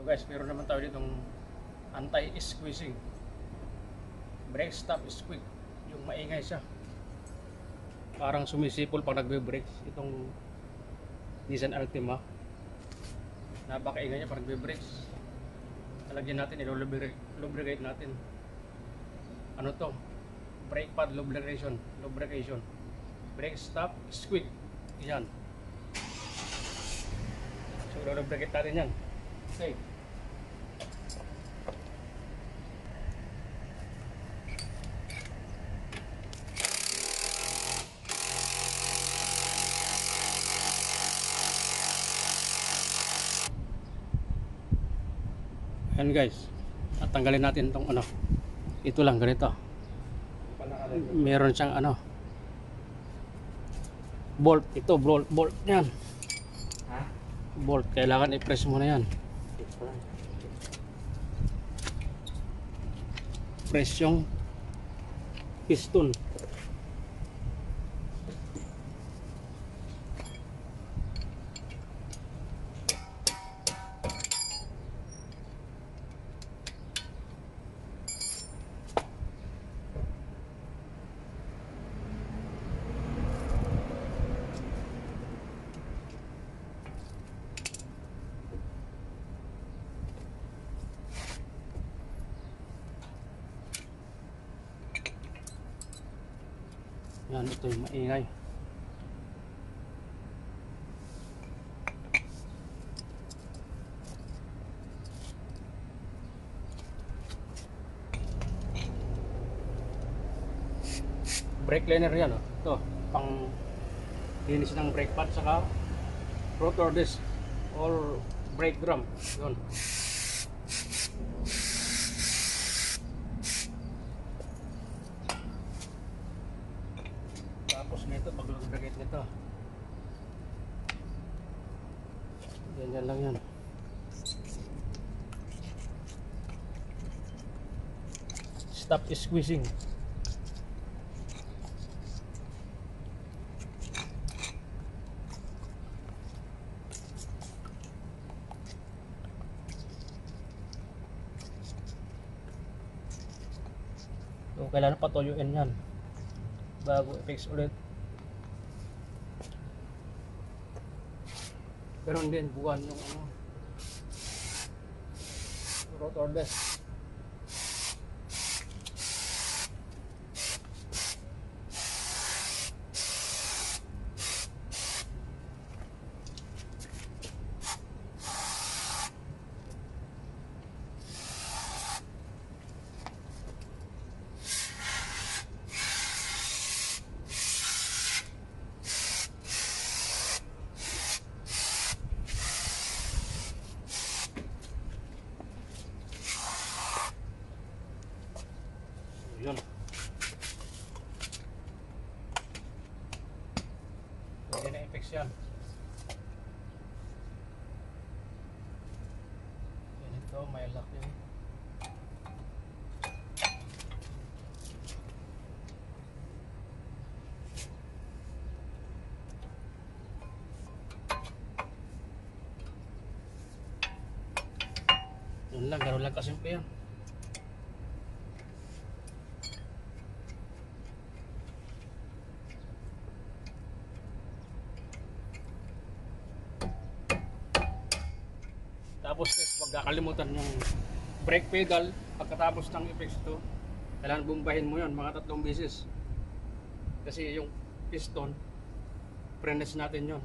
guys, meron naman tayo ditong anti-squeezing brake stop squeak, yung maingay siya, parang sumisipol pag nagbe-brakes. Itong Nissan Altima, napakaingay niya pag nagbe-brakes. Talagyan natin, lubricate natin. Ano to? Brake pad lubrication, brake stop squeak. Yan. So lubricate natin yan. Okay. Ayan guys, at tanggalin natin itong ano, ito lang ganito, meron siyang ano, bolt. Ito bolt yan, bolt, kailangan i-press mo na yan, press yung piston. Yan, ito yung maingay. Brake liner yan, oh. Ito, pang linis ng brake pad saka rotor disc or brake drum. Yun. Tapos nito, pag lubricate nito, ganyan lang yan. Stop squeezing. So kailangan patuyuin yan bago i-fix ulit. Pero din buwan yung ano, rotor disc. Yun. Pwede na i-fix yan. Yan ito, may lock yun. Yun lang, gano'n lang kasimple yan. Tapos huwag kakalimutan yung brake pedal. Pagkatapos ng i-fix ito, kailangan bumbahin mo yun mga 3 beses. Kasi yung piston, prenes natin yun.